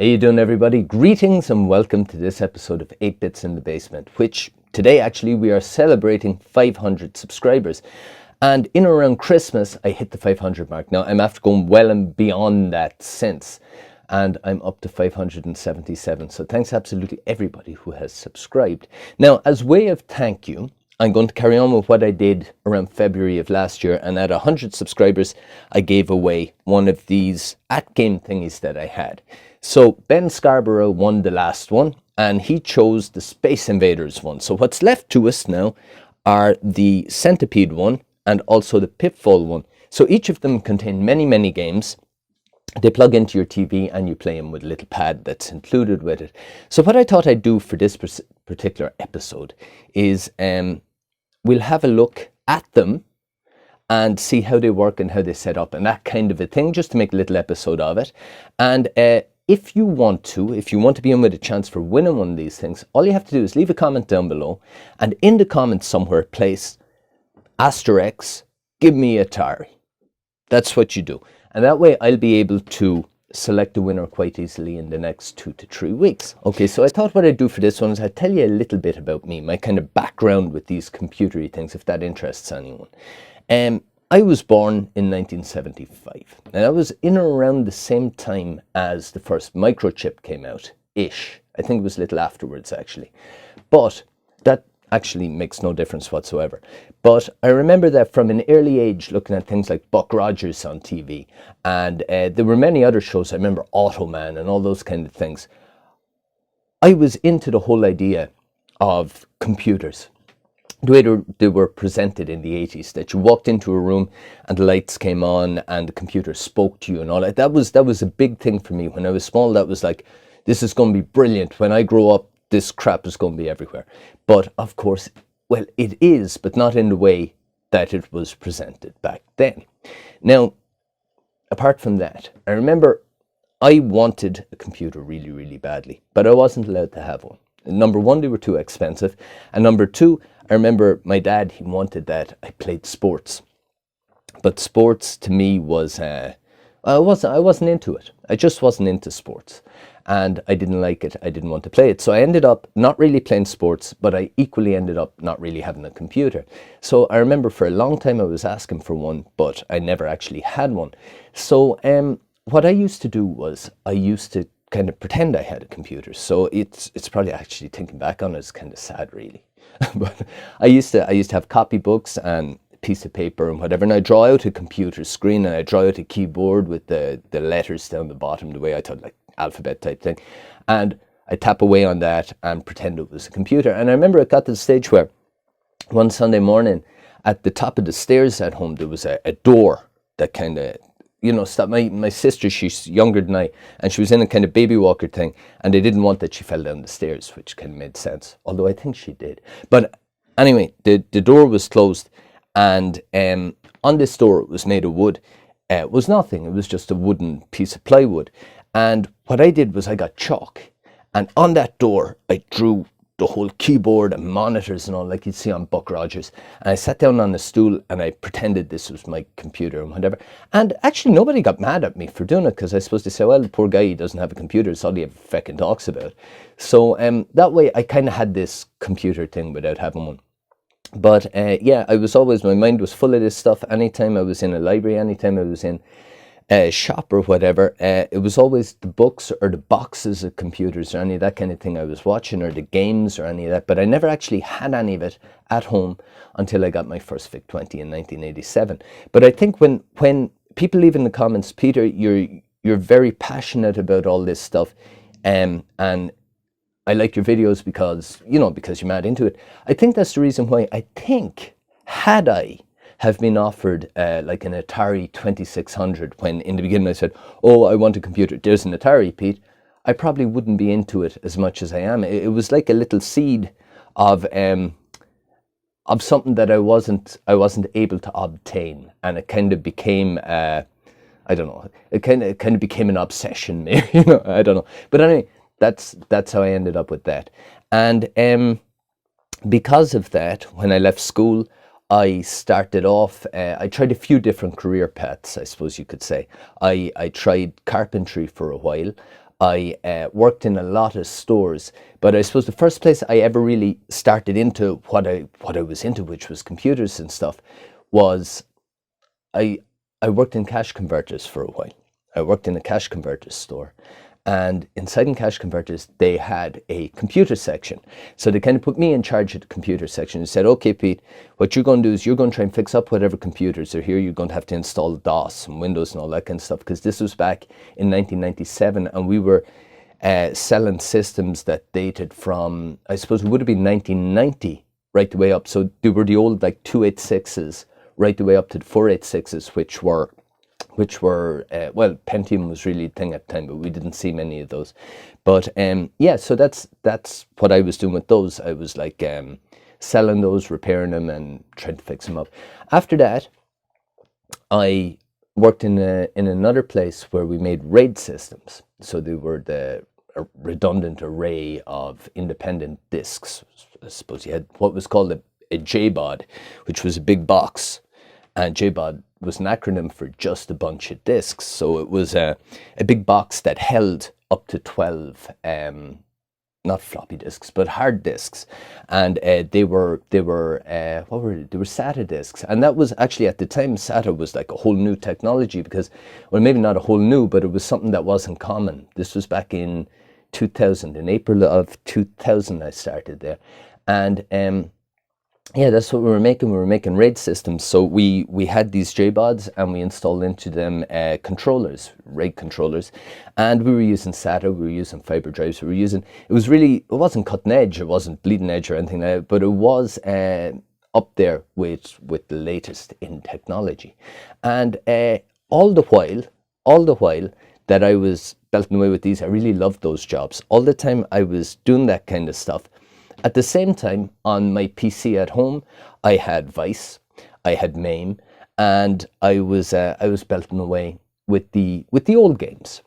How you doing, everybody? Greetings and welcome to this episode of 8 Bits in the Basement, which today actually we are celebrating 500 subscribers. And in around Christmas, I hit the 500 mark. Now, I'm after going well and beyond that since, and I'm up to 577. So thanks absolutely everybody who has subscribed. Now, as way of thank you, I'm going to carry on with what I did around February of last year, and at 100 subscribers, I gave away one of these AtGame thingies that I had. So Ben Scarborough won the last one, and he chose the Space Invaders one. So what's left to us now are the Centipede one and also the Pitfall one. So each of them contain many, many games. They plug into your TV and you play them with a little pad that's included with it. So what I thought I'd do for this particular episode is we'll have a look at them and see how they work and how they set up and that kind of a thing, just to make a little episode of it. And if you want to be in with a chance for winning one of these things, all you have to do is leave a comment down below, and in the comments somewhere place *, give me Atari. That's what you do. And that way I'll be able to select a winner quite easily in the next 2 to 3 weeks. Okay, so I thought what I'd do for this one is I'd tell you a little bit about me, my kind of background with these computery things, if that interests anyone. I was born in 1975, and that was in or around the same time as the first microchip came out-ish. I think it was a little afterwards, actually. But that actually makes no difference whatsoever. But I remember that from an early age, looking at things like Buck Rogers on TV, and there were many other shows. I remember Automan and all those kind of things. I was into the whole idea of computers, the way they were presented in the 80s, that you walked into a room and the lights came on and the computer spoke to you and all that. That was a big thing for me. When I was small, that was like, this is going to be brilliant. When I grow up, this crap is going to be everywhere. But of course, well, it is, but not in the way that it was presented back then. Now, apart from that, I remember I wanted a computer really, really badly, but I wasn't allowed to have one. Number one, they were too expensive. And number two, I remember my dad, he wanted that I played sports. But sports to me was, I wasn't into it. I just wasn't into sports. And I didn't like it. I didn't want to play it. So I ended up not really playing sports, but I equally ended up not really having a computer. So I remember for a long time I was asking for one, but I never actually had one. So what I used to do was I used to kind of pretend I had a computer. So it's probably, actually thinking back on it, it's kind of sad really. But I used to have copybooks and a piece of paper and whatever, and I draw out a computer screen and I draw out a keyboard with the letters down the bottom, the way I thought, like alphabet type thing, and I tap away on that and pretend it was a computer. And I remember it got to the stage where one Sunday morning at the top of the stairs at home there was a door that kind of, you know, stopped. My sister, she's younger than I, and she was in a kind of baby walker thing, and they didn't want that she fell down the stairs, which kind of made sense, although I think she did. But anyway, the door was closed, and on this door, it was made of wood. It was nothing. It was just a wooden piece of plywood. And what I did was I got chalk, and on that door, I drew the whole keyboard and monitors and all, like you'd see on Buck Rogers. And I sat down on a stool and I pretended this was my computer and whatever. And actually nobody got mad at me for doing it, because I suppose they say, well, the poor guy, he doesn't have a computer, it's all he ever feckin' talks about. So that way I kind of had this computer thing without having one. But yeah, my mind was full of this stuff. Anytime I was in a library, anytime I was in a shop or whatever, it was always the books or the boxes of computers or any of that kind of thing I was watching, or the games or any of that. But I never actually had any of it at home until I got my first VIC-20 in 1987. But I think when people leave in the comments, Peter, you're very passionate about all this stuff, and I like your videos because you're mad into it. I think that's the reason why I think, had I have been offered like an Atari 2600, when in the beginning I said, oh, I want a computer, there's an Atari, Pete, I probably wouldn't be into it as much as I am. It was like a little seed of something that I wasn't able to obtain, and it kind of became I don't know, it kind of became an obsession, maybe, I don't know. But anyway, that's how I ended up with that. And because of that, when I left school, I started off, I tried a few different career paths, I suppose you could say. I tried carpentry for a while. I worked in a lot of stores, but I suppose the first place I ever really started into what I was into, which was computers and stuff, was I worked in cash converters for a while. I worked in a cash converters store, and inside in cash converters they had a computer section. So they kind of put me in charge of the computer section and said, okay, Pete, what you're going to do is you're going to try and fix up whatever computers are here. You're going to have to install DOS and Windows and all that kind of stuff, because this was back in 1997, and we were selling systems that dated from, I suppose it would have been 1990 right the way up. So they were the old like 286s right the way up to the 486s, which were well, Pentium was really a thing at the time, but we didn't see many of those. But yeah, so that's what I was doing with those. I was like selling those, repairing them, and trying to fix them up. After that, I worked in another place where we made RAID systems. So they were the redundant array of independent disks. I suppose you had what was called a JBOD, which was a big box, and JBOD was an acronym for just a bunch of disks. So it was a big box that held up to 12 not floppy disks, but hard disks, and they were what were they? They were SATA disks, and that was actually, at the time, SATA was like a whole new technology, because, well, maybe not a whole new, but it was something that wasn't common. This was back in 2000, in April of 2000 I started there, and yeah, that's what we were making. We were making RAID systems. So we had these JBODs, and we installed into them controllers, RAID controllers, and we were using SATA, we were using fiber drives, it wasn't cutting edge, it wasn't bleeding edge or anything like that, but it was up there with the latest in technology. And all the while that I was belting away with these, I really loved those jobs. All the time I was doing that kind of stuff. At the same time, on my PC at home, I had Vice, I had MAME, and I was belting away with the old games,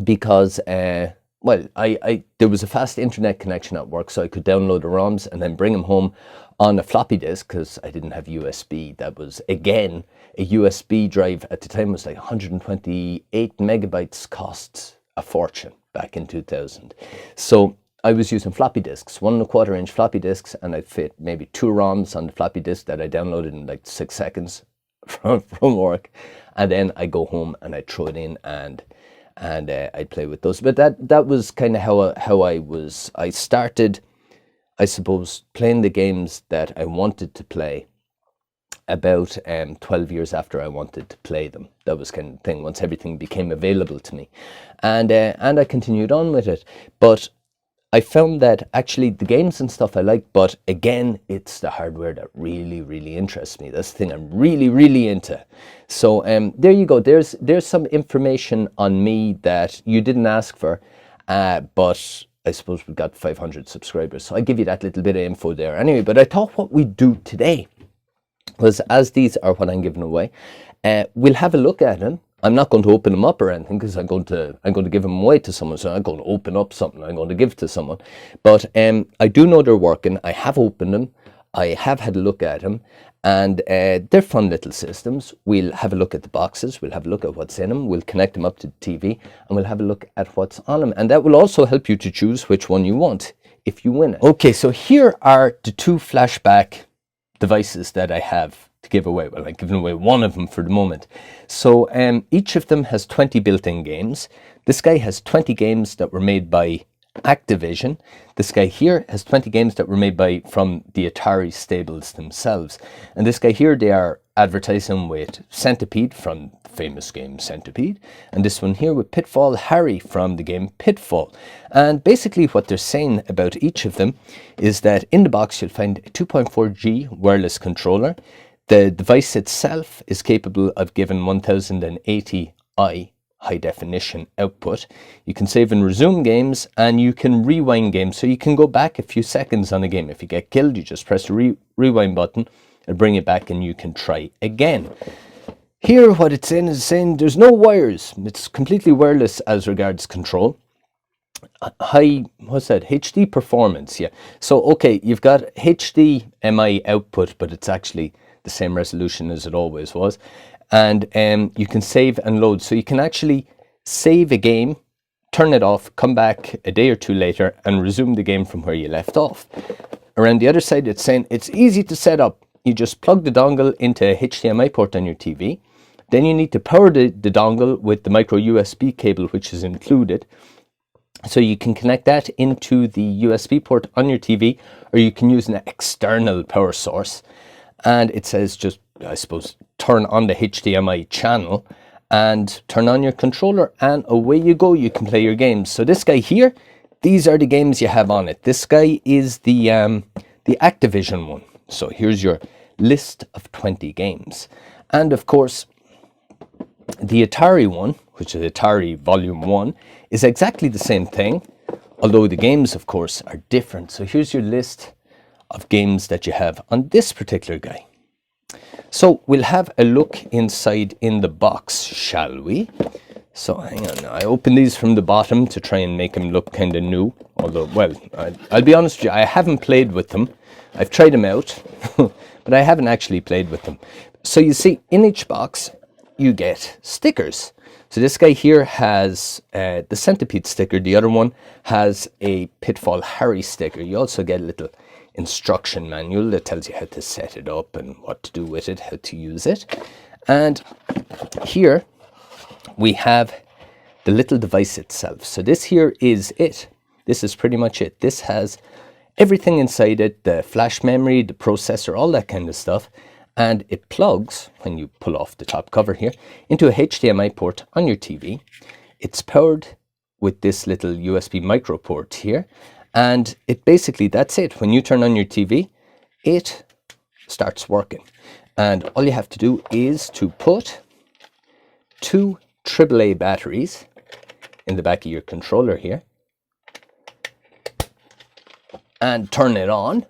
because well, there was a fast internet connection at work, so I could download the ROMs and then bring them home on a floppy disk, because I didn't have USB. That was, again, a USB drive at the time was like 128 megabytes, costs a fortune back in 2000. So I was using floppy disks, 1.25 inch floppy disks, and I'd fit maybe 2 ROMs on the floppy disk that I downloaded in like 6 seconds from work, and then I go home and I throw it in, and I'd play with those. But that was kind of how I started, I suppose, playing the games that I wanted to play about 12 years after I wanted to play them. That was kind of the thing, once everything became available to me, and I continued on with it. But I found that actually the games and stuff I like, but again, it's the hardware that really, really interests me. That's the thing I'm really, really into. So there you go. There's some information on me that you didn't ask for, but I suppose we've got 500 subscribers, so I give you that little bit of info there. Anyway, but I thought what we'd do today was, as these are what I'm giving away, we'll have a look at them. I'm not going to open them up or anything, because I'm going to give them away to someone. So I'm going to open up something I'm going to give to someone. But I do know they're working. I have opened them. I have had a look at them, and they're fun little systems. We'll have a look at the boxes. We'll have a look at what's in them. We'll connect them up to the TV, and we'll have a look at what's on them. And that will also help you to choose which one you want if you win it. Okay, so here are the 2 flashback devices that I have to give away. Well, I'm giving away one of them for the moment. So each of them has 20 built-in games. This guy has 20 games that were made by Activision. This guy here has 20 games that were made from the Atari stables themselves. And this guy here, they are advertising with Centipede from the famous game Centipede. And this one here with Pitfall Harry from the game Pitfall. And basically what they're saying about each of them is that in the box you'll find a 2.4G wireless controller. The device itself is capable of giving 1080i high definition output. You can save and resume games, and you can rewind games. So you can go back a few seconds on a game. If you get killed, you just press the rewind button and bring it back, and you can try again. Here what it's saying is saying there's no wires. It's completely wireless as regards control. High, what's that? HD performance, yeah. So okay, you've got HDMI output, but it's actually the same resolution as it always was. And you can save and load. So you can actually save a game, turn it off, come back a day or two later and resume the game from where you left off. Around the other side, it's saying it's easy to set up. You just plug the dongle into a HDMI port on your TV. Then you need to power the dongle with the micro USB cable, which is included. So you can connect that into the USB port on your TV, or you can use an external power source. And it says just, I suppose, turn on the HDMI channel and turn on your controller, and away you go. You can play your games. So this guy here, these are the games you have on it. This guy is the Activision one. So here's your list of 20 games. And of course, the Atari one, which is Atari Volume 1, is exactly the same thing, although the games, of course, are different. So here's your list of games that you have on this particular guy. So we'll have a look inside in the box, shall we? So hang on, I open these from the bottom to try and make them look kind of new. Although, well, I'll be honest with you, I haven't played with them. I've tried them out, but I haven't actually played with them. So you see, in each box, you get stickers. So this guy here has the Centipede sticker. The other one has a Pitfall Harry sticker. You also get a little instruction manual that tells you how to set it up and what to do with it, how to use it. And here we have the little device itself. So this here is it. This is pretty much it. This has everything inside it, the flash memory, the processor, all that kind of stuff. And it plugs, when you pull off the top cover here, into a HDMI port on your TV. It's powered with this little USB micro port here. And it basically, that's it. When you turn on your TV, it starts working. And all you have to do is to put 2 AAA batteries in the back of your controller here and turn it on.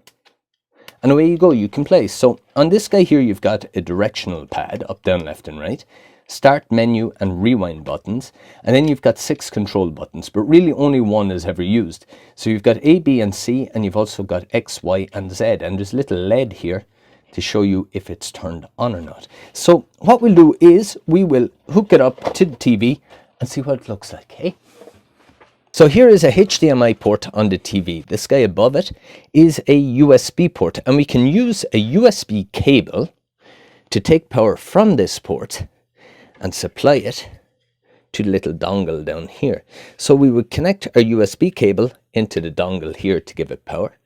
And away you go, you can play. So on this guy here, you've got a directional pad, up, down, left and right, start menu and rewind buttons. And then you've got 6 control buttons, but really only one is ever used. So you've got A, B and C, and you've also got X, Y and Z. And there's a little LED here to show you if it's turned on or not. So what we'll do is we will hook it up to the TV and see what it looks like, hey? So here is a HDMI port on the TV. This guy above it is a USB port, and we can use a USB cable to take power from this port and supply it to the little dongle down here. So we would connect our USB cable into the dongle here to give it power.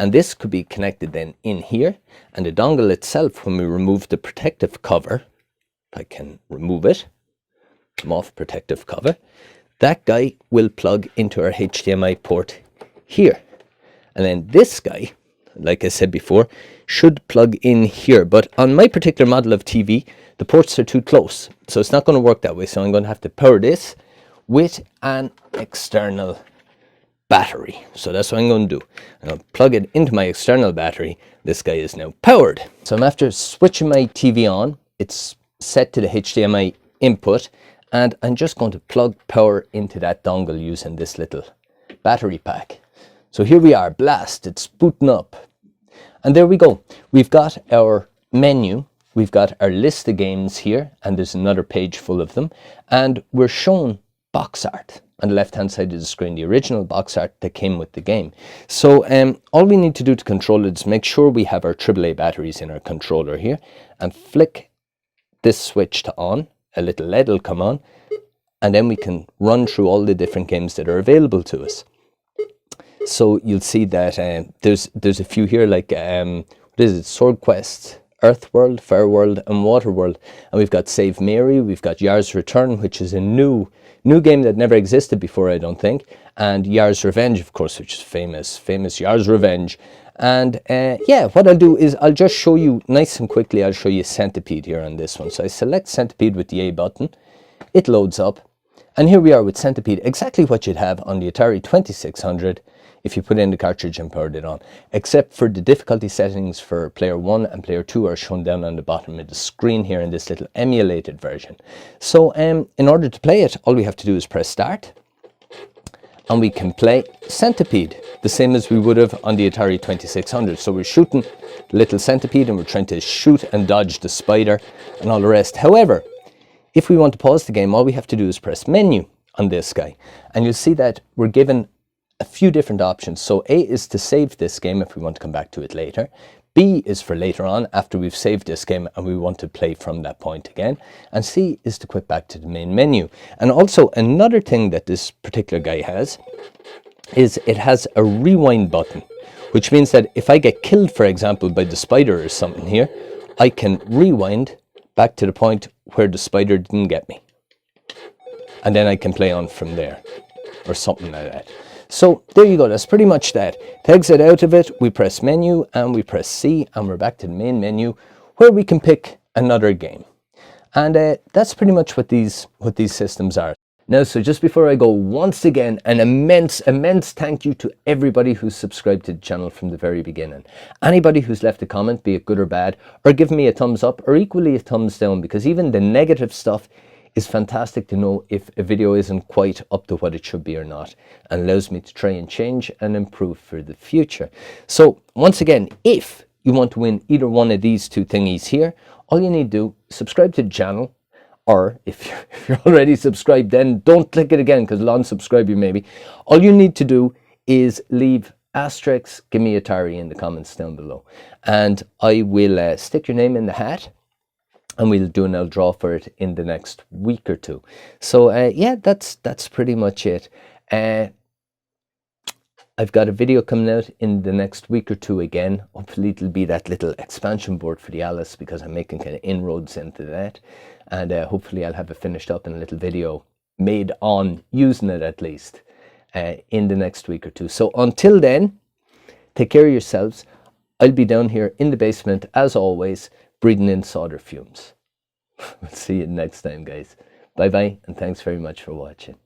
And this could be connected then in here. And the dongle itself, when we remove the protective cover, I can remove it, come off protective cover, that guy will plug into our HDMI port here. And then this guy, like I said before, should plug in here. But on my particular model of TV, the ports are too close. So it's not going to work that way. So I'm going to have to power this with an external battery. So that's what I'm going to do. I'll plug it into my external battery. This guy is now powered. So I'm after switching my TV on. It's set to the HDMI input. And I'm just going to plug power into that dongle using this little battery pack. So here we are, Blast, it's booting up. And there we go. We've got our menu. We've got our list of games here, and there's another page full of them. And we're shown box art on the left-hand side of the screen, the original box art that came with the game. So all we need to do to control it is make sure we have our AAA batteries in our controller here and flick this switch to on. A little LED will come on, and then we can run through all the different games that are available to us. So you'll see that there's a few here, like what is it, Sword Quest, Earth World, Fire World and Water World. And we've got Save Mary, we've got Yar's Return, which is a new game that never existed before, I don't think. And Yar's Revenge, of course, which is famous Yar's Revenge. And yeah, what I'll do is I'll just show you nice and quickly. I'll show you Centipede here on this one. So I select Centipede with the A button. It loads up. And here we are with Centipede, exactly what you'd have on the Atari 2600 if you put in the cartridge and powered it on, except for the difficulty settings for player 1 and player 2 are shown down on the bottom of the screen here in this little emulated version. So in order to play it, all we have to do is press start. And we can play Centipede, the same as we would have on the Atari 2600. So we're shooting the little Centipede and we're trying to shoot and dodge the spider and all the rest. However, if we want to pause the game, all we have to do is press menu on this guy. And you'll see that we're given a few different options. So A is to save this game if we want to come back to it later. B is for later on after we've saved this game and we want to play from that point again. And C is to quit back to the main menu. And also another thing that this particular guy has is it has a rewind button, which means that if I get killed, for example, by the spider or something here, I can rewind back to the point where the spider didn't get me. And then I can play on from there or something like that. So there you go, that's pretty much that. To exit out of it, we press menu and we press C and we're back to the main menu where we can pick another game. And that's pretty much what these systems are. Now, so just before I go, once again, an immense thank you to everybody who's subscribed to the channel from the very beginning. Anybody who's left a comment, be it good or bad, or given me a thumbs up or equally a thumbs down, because even the negative stuff is fantastic to know if a video isn't quite up to what it should be or not, and allows me to try and change and improve for the future. So once again, if you want to win either one of these two thingies here, all you need to do, subscribe to the channel, or if you're already subscribed, then don't click it again because I'll unsubscribe you maybe. All you need to do is leave asterisk, give me Atari in the comments down below, and I will stick your name in the hat. And we'll do an draw for it in the next week or two. So yeah, that's pretty much it. I've got a video coming out in the next week or two again. Hopefully it'll be that little expansion board for the Alice, because I'm making kind of inroads into that. And hopefully I'll have it finished up in a little video made on using it at least in the next week or two. So until then, take care of yourselves. I'll be down here in the basement as always, breathing in solder fumes. We'll see you next time, guys. Bye bye, and thanks very much for watching.